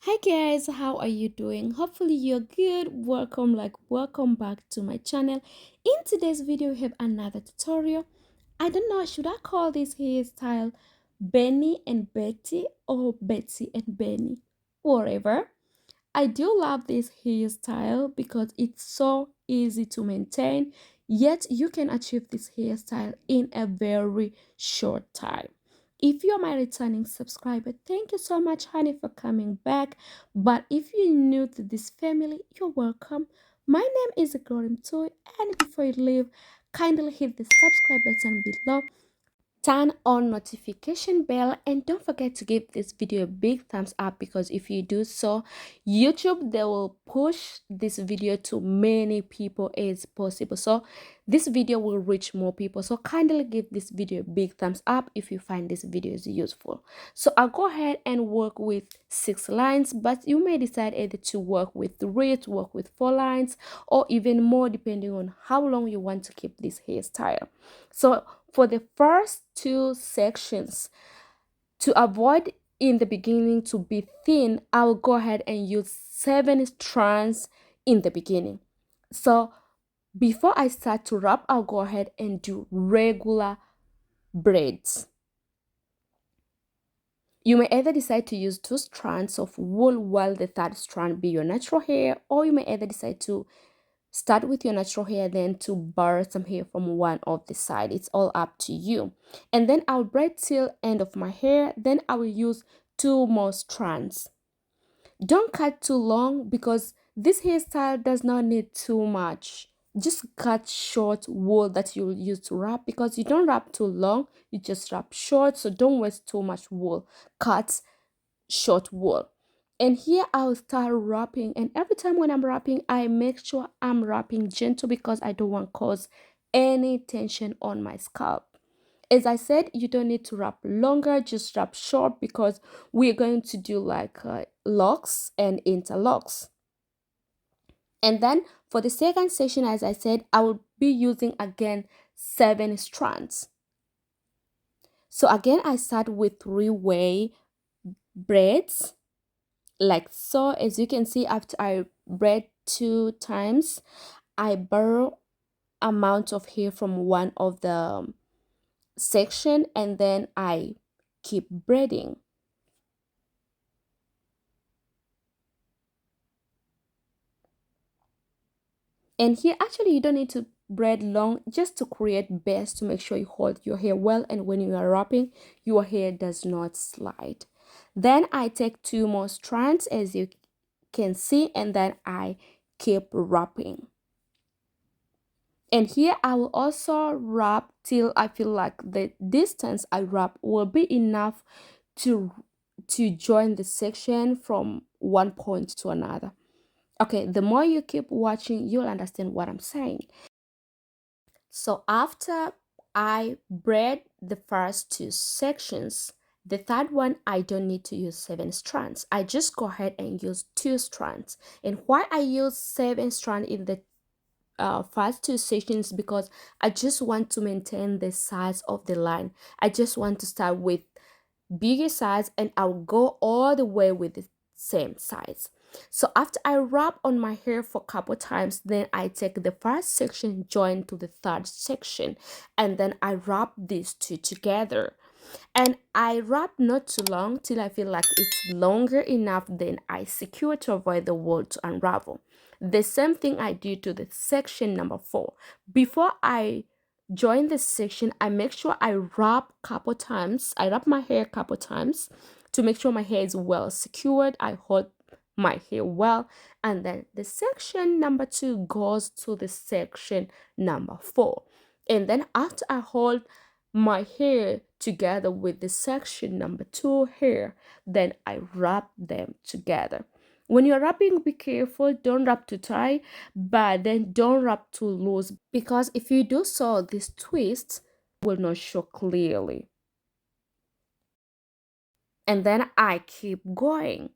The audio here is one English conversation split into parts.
Hi guys, how are you doing? Hopefully you're good. Welcome back to my channel. In today's video we have another tutorial. I don't know, should I call this hairstyle Benny and Betty or Betsy and Benny? Whatever. I do love this hairstyle because it's so easy to maintain, yet you can achieve this hairstyle in a very short time. If you're my returning subscriber, thank you so much, honey, for coming back. But if you're new to this family, you're welcome. My name is Glorim Toy, and before you leave, kindly hit the subscribe button below, turn on notification bell, and don't forget to give this video a big thumbs up, because if you do so, YouTube, they will push this video to many people as possible, so this video will reach more people. So kindly give this video a big thumbs up if you find this video is useful. So I'll go ahead and work with 6 lines, but you may decide either to work with 3, to work with 4 lines, or even more, depending on how long you want to keep this hairstyle. So for the first 2 sections, to avoid in the beginning to be thin, I will go ahead and use 7 strands in the beginning. So before I start to wrap, I'll go ahead and do regular braids. You may either decide to use 2 strands of wool while the third strand be your natural hair, or you may either decide to start with your natural hair, then to borrow some hair from one of the side. It's all up to you. And then I'll braid till end of my hair. Then I will use 2 more strands. Don't cut too long, because this hairstyle does not need too much. Just cut short wool that you'll use to wrap, because you don't wrap too long, you just wrap short. So don't waste too much wool. Cut short wool. And here I'll start wrapping, and every time when I'm wrapping, I make sure I'm wrapping gentle, because I don't want to cause any tension on my scalp. As I said, you don't need to wrap longer, just wrap short, because we're going to do like locks and interlocks. And then for the second section, as I said, I will be using again 7 strands. So again, I start with 3-way braids, like so. As you can see, after I braid 2 times, I borrow amount of hair from one of the section, and then I keep braiding. And here, actually, you don't need to braid long, just to create base, to make sure you hold your hair well, and when you are wrapping, your hair does not slide. Then I take 2 more strands, as you can see, and then I keep wrapping. And here I will also wrap till I feel like the distance I wrap will be enough to join the section from one point to another. Okay, the more you keep watching, you'll understand what I'm saying. So after I braid the first 2 sections, the third one, I don't need to use 7 strands. I just go ahead and use 2 strands. And why I use 7 strands in the first 2 sections, because I just want to maintain the size of the line. I just want to start with bigger size, and I'll go all the way with the same size. So after I wrap on my hair for a couple times, then I take the first section, join to the third section, and then I wrap these 2 together. And I wrap not too long, till I feel like it's longer enough, then I secure to avoid the wool to unravel. The same thing I do to the section number 4. Before I join this section, I make sure I wrap couple times. I wrap my hair a couple times to make sure my hair is well secured. I hold my hair well, and then the section number 2 goes to the section number 4. And then after I hold my hair together with the section number 2 hair, then I wrap them together. When you're wrapping, be careful, don't wrap too tight, but then don't wrap too loose, because if you do so, this twist will not show clearly. And then I keep going.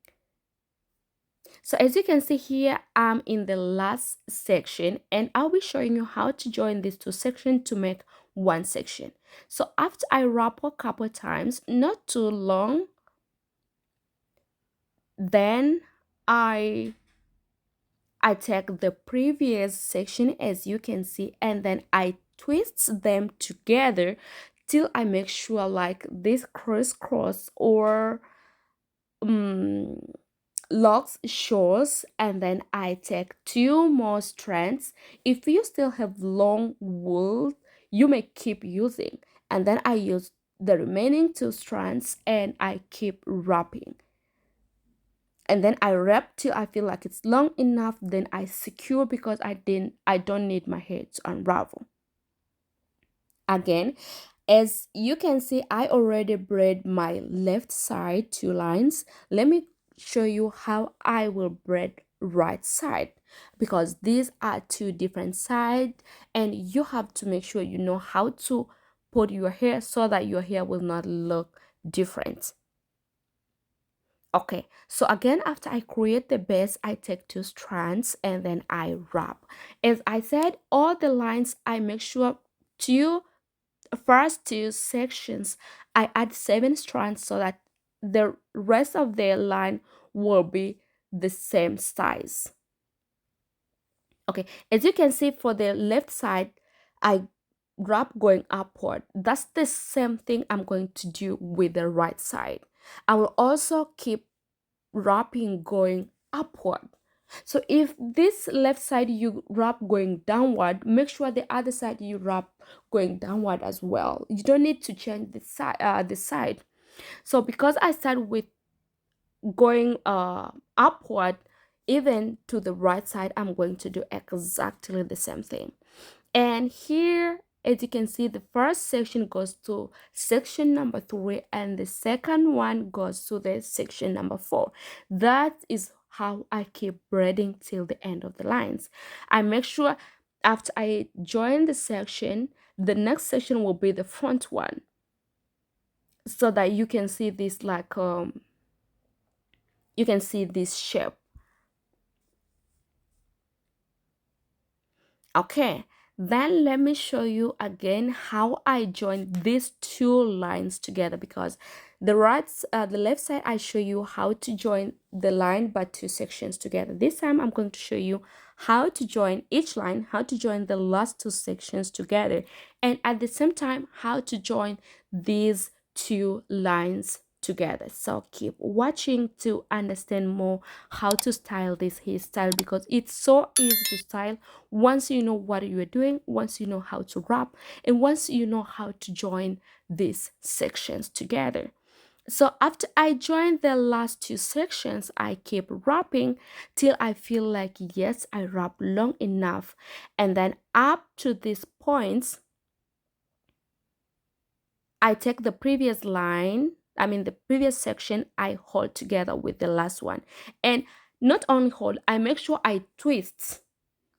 So as you can see here, I'm in the last section, and I'll be showing you how to join these 2 sections to make one section. So after I wrap a couple times, not too long, Then I I take the previous section, as you can see, and then I twist them together till I make sure like this crisscross or um, locks shows, and then I take two more strands. If you still have long wool, you may keep using, and then I use the remaining two strands and I keep wrapping, and then I wrap till I feel like it's long enough, then I secure because I don't need my hair to unravel. Again, as you can see, I already braid my left side two lines. Let me show you how I will braid right side, because these are two different sides and you have to make sure you know how to put your hair so that your hair will not look different. Okay, so again, after I create the base, I take two strands and then I wrap. As I said, all the lines I make sure two first two sections I add seven strands so that the rest of the line will be the same size. Okay, as you can see, for the left side, I wrap going upward. That's the same thing I'm going to do with the right side. I will also keep wrapping going upward. So if this left side you wrap going downward, make sure the other side you wrap going downward as well. You don't need to change the side. So because I start with going upward, even to the right side, I'm going to do exactly the same thing. And here, as you can see, the first section goes to section number 3 and the second one goes to the section number 4. That is how I keep braiding till the end of the lines. I make sure after I join the section, the next section will be the front one, so that you can see this like you can see this shape. Okay, then let me show you again how I join these two lines together, because the left side I show you how to join the line but two sections together. This time I'm going to show you how to join each line, how to join the last two sections together, and at the same time how to join these two lines together. So keep watching to understand more how to style this hairstyle, because it's so easy to style once you know what you are doing, once you know how to wrap, and once you know how to join these sections together. So after I join the last two sections, I keep wrapping till I feel like yes, I wrap long enough, and then up to these points I take the previous line, the previous section, I hold together with the last one. And not only hold, I make sure I twist,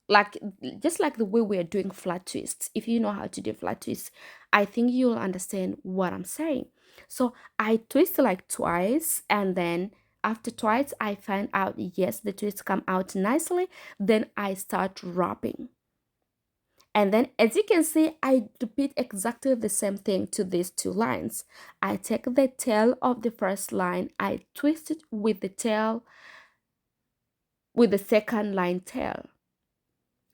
like just like the way we're doing flat twists. If you know how to do flat twists, I think you'll understand what I'm saying. So I twist like twice, and then after twice, I find out yes, the twist come out nicely. Then I start wrapping. And then as you can see, I repeat exactly the same thing to these two lines. I take the tail of the first line, I twist it with the tail, with the second line tail.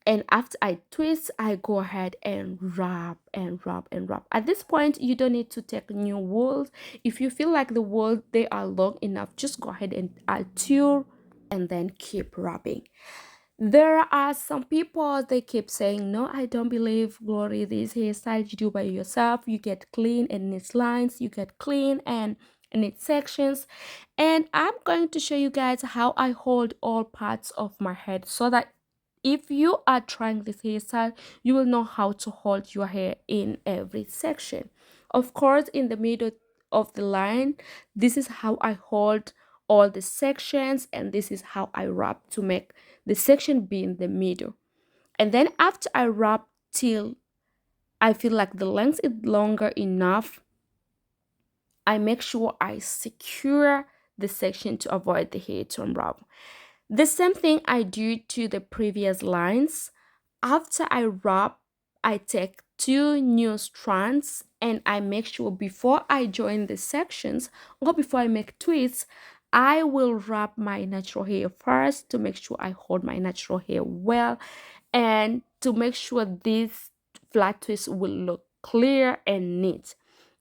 And after I twist, I go ahead and wrap and wrap and wrap. At this point, you don't need to take new wools. If you feel like the wool, they are long enough, just go ahead and attire and then keep wrapping. There are some people, they keep saying, no, I don't believe, Glory, this hairstyle you do by yourself. You get clean and neat lines, you get clean and neat sections. And I'm going to show you guys how I hold all parts of my head, so that if you are trying this hairstyle, you will know how to hold your hair in every section. Of course, in the middle of the line, this is how I hold all the sections, and this is how I wrap to make the section be in the middle. And then after I wrap till I feel like the length is longer enough, I make sure I secure the section to avoid the hair to unravel. The same thing I do to the previous lines. After I wrap, I take two new strands and I make sure before I join the sections or before I make twists, I will wrap my natural hair first to make sure I hold my natural hair well and to make sure this flat twist will look clear and neat.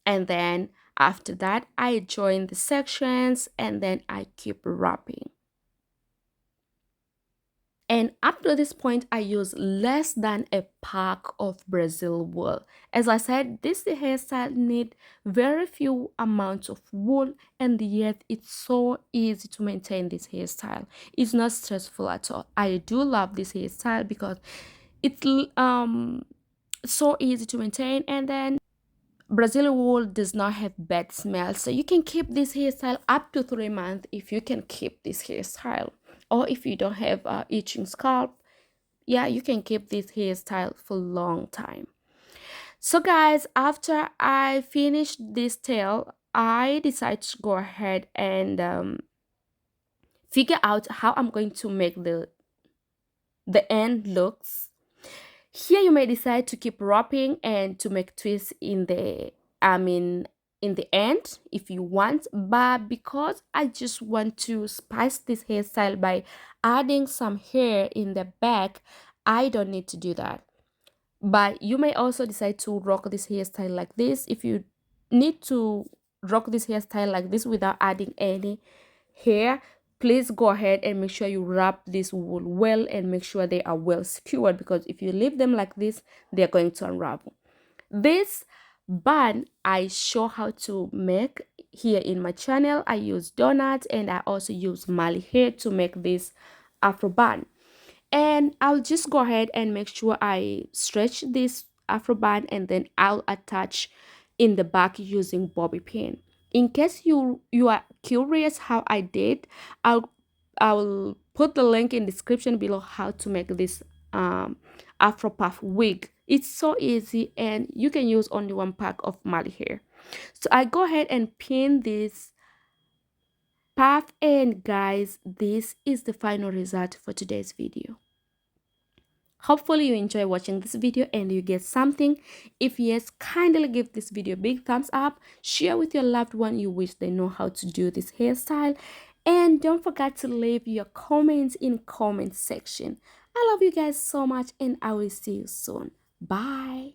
And then after that, I join the sections and then I keep wrapping. And up to this point, I use less than a pack of Brazil wool. As I said, this hairstyle need very few amounts of wool, and yet it's so easy to maintain this hairstyle. It's not stressful at all. I do love this hairstyle because it's so easy to maintain, and then Brazilian wool does not have bad smell, so you can keep this hairstyle up to 3 months if you can keep this hairstyle. Or if you don't have itching scalp, yeah, you can keep this hairstyle for a long time. So guys, after I finished this tail, I decided to go ahead and figure out how I'm going to make the end looks. Here you may decide to keep wrapping and to make twists in the I mean in the end if you want, but because I just want to spice this hairstyle by adding some hair in the back, I don't need to do that. But you may also decide to rock this hairstyle like this. If you need to rock this hairstyle like this without adding any hair, please go ahead and make sure you wrap this wool well and make sure they are well secured, because if you leave them like this, they're going to unravel. This bun I show how to make here in my channel. I use donuts and I also use Mali hair to make this afro bun. And I'll just go ahead and make sure I stretch this afro band, and then I'll attach in the back using bobby pin. In case you are curious how I did, I'll put the link in description below how to make this afro puff wig. It's so easy and you can use only one pack of Mali hair. So I go ahead and pin this puff, and guys, this is the final result for today's video. Hopefully you enjoy watching this video and you get something. If yes, kindly give this video a big thumbs up, share with your loved one you wish they know how to do this hairstyle, and don't forget to leave your comments in comment section. I love you guys so much and I will see you soon. Bye.